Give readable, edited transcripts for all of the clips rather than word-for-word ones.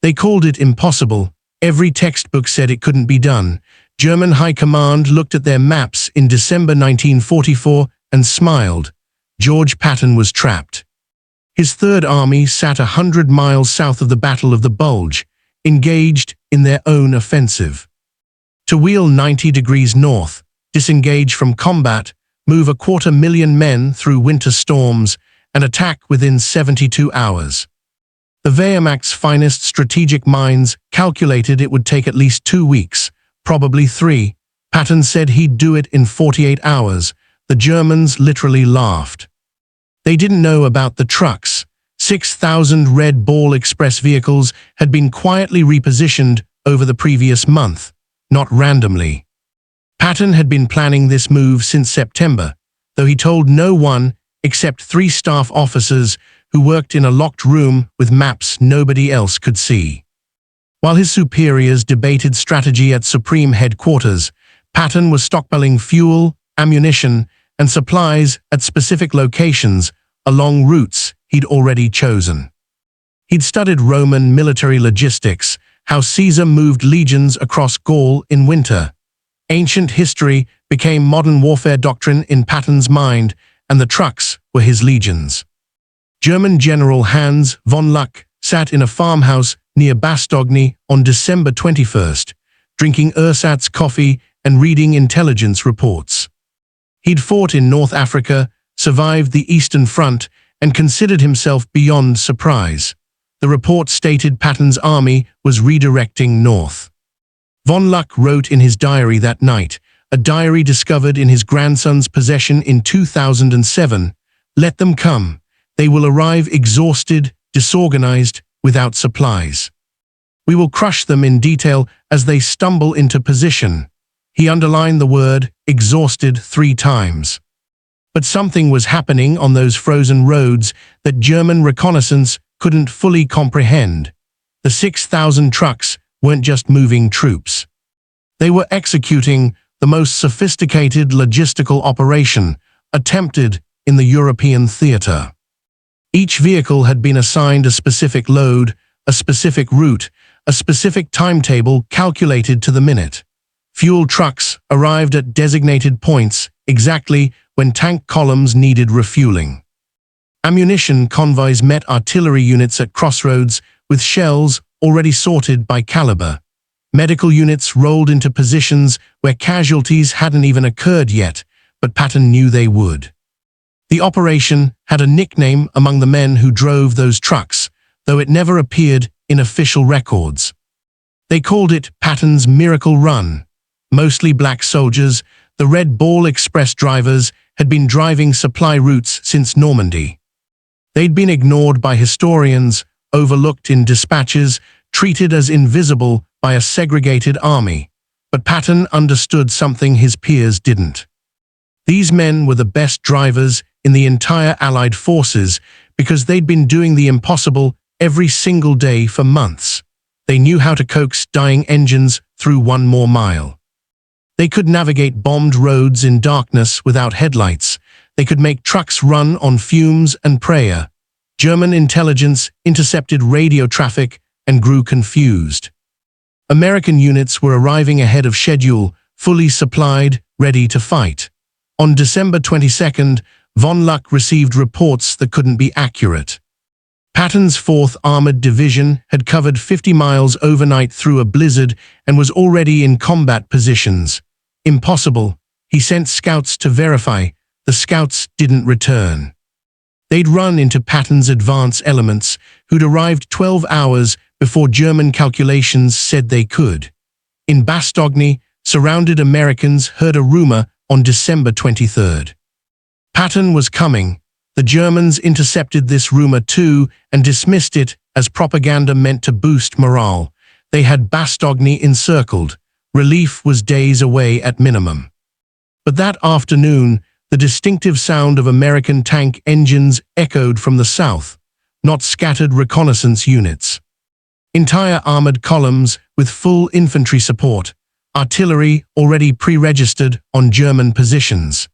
They called it impossible. Every textbook said it couldn't be done. German High Command looked at their maps in December 1944 and smiled. George Patton was trapped. His Third Army sat 100 miles south of the Battle of the Bulge, engaged in their own offensive. To wheel 90 degrees north, disengage from combat, move 250,000 men through winter storms, and attack within 72 hours. The Wehrmacht's finest strategic minds calculated it would take at least 2 weeks, probably 3. Patton said he'd do it in 48 hours. The Germans literally laughed. They didn't know about the trucks. 6,000 Red Ball Express vehicles had been quietly repositioned over the previous month, not randomly. Patton had been planning this move since September, though he told no one except 3 staff officers who worked in a locked room with maps nobody else could see. While his superiors debated strategy at Supreme Headquarters, Patton was stockpiling fuel, ammunition, and supplies at specific locations along routes he'd already chosen. He'd studied Roman military logistics, how Caesar moved legions across Gaul in winter. Ancient history became modern warfare doctrine in Patton's mind, and the trucks were his legions. German General Hans von Luck sat in a farmhouse near Bastogne on December 21st, drinking ersatz coffee and reading intelligence reports. He'd fought in North Africa, survived the Eastern Front, and considered himself beyond surprise. The report stated Patton's army was redirecting north. Von Luck wrote in his diary that night, a diary discovered in his grandson's possession in 2007, "Let them come. They will arrive exhausted, disorganized, without supplies. We will crush them in detail as they stumble into position." He underlined the word exhausted 3 times. But something was happening on those frozen roads that German reconnaissance couldn't fully comprehend. The 6,000 trucks weren't just moving troops. They were executing the most sophisticated logistical operation attempted in the European theater. Each vehicle had been assigned a specific load, a specific route, a specific timetable calculated to the minute. Fuel trucks arrived at designated points exactly when tank columns needed refueling. Ammunition convoys met artillery units at crossroads with shells already sorted by caliber. Medical units rolled into positions where casualties hadn't even occurred yet, but Patton knew they would. The operation had a nickname among the men who drove those trucks, though it never appeared in official records. They called it Patton's Miracle Run. Mostly black soldiers, the Red Ball Express drivers had been driving supply routes since Normandy. They'd been ignored by historians, overlooked in dispatches, treated as invisible by a segregated army. But Patton understood something his peers didn't. These men were the best drivers in the entire Allied forces because they'd been doing the impossible every single day for months. They knew how to coax dying engines through 1 more mile. They could navigate bombed roads in darkness without headlights. They could make trucks run on fumes and prayer. German intelligence intercepted radio traffic and grew confused. American units were arriving ahead of schedule, fully supplied, ready to fight. On December 22nd, von Luck received reports that couldn't be accurate. Patton's 4th Armored Division had covered 50 miles overnight through a blizzard and was already in combat positions. Impossible. He sent scouts to verify. The scouts didn't return. They'd run into Patton's advance elements, who'd arrived 12 hours before German calculations said they could. In Bastogne, surrounded Americans heard a rumor on December 23rd. Patton was coming. The Germans intercepted this rumor too and dismissed it as propaganda meant to boost morale. They had Bastogne encircled. Relief was days away at minimum. But that afternoon, the distinctive sound of American tank engines echoed from the south, not scattered reconnaissance units. Entire armored columns with full infantry support, artillery already pre-registered on German positions.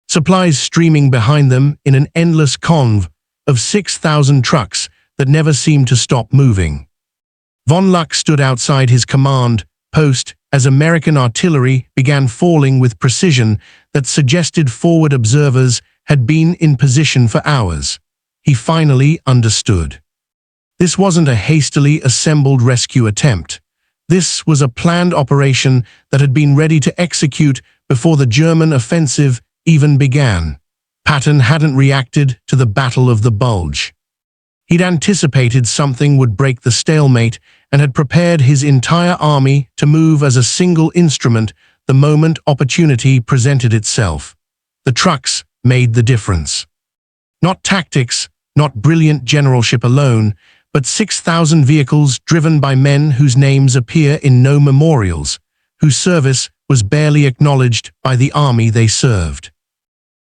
Supplies streaming behind them in an endless convoy of 6,000 trucks that never seemed to stop moving. Von Luck stood outside his command post as American artillery began falling with precision that suggested forward observers had been in position for hours. He finally understood. This wasn't a hastily assembled rescue attempt. This was a planned operation that had been ready to execute before the German offensive even began. Patton hadn't reacted to the Battle of the Bulge. He'd anticipated something would break the stalemate and had prepared his entire army to move as a single instrument the moment opportunity presented itself. The trucks made the difference. Not tactics, not brilliant generalship alone, but 6,000 vehicles driven by men whose names appear in no memorials, whose service was barely acknowledged by the army they served.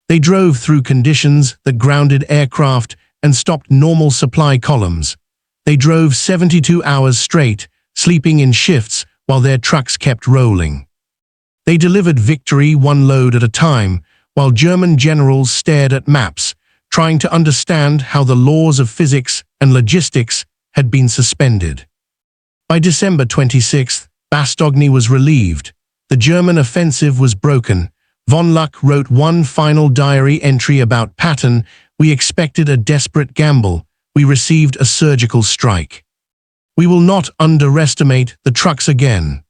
They drove through conditions that grounded aircraft and stopped normal supply columns. They drove 72 hours straight, sleeping in shifts while their trucks kept rolling. They delivered victory one load at a time, while German generals stared at maps, trying to understand how the laws of physics and logistics had been suspended. By December 26th, Bastogne was relieved. The German offensive was broken. Von Luck wrote one final diary entry about Patton: "We expected a desperate gamble. We received a surgical strike. We will not underestimate the trucks again."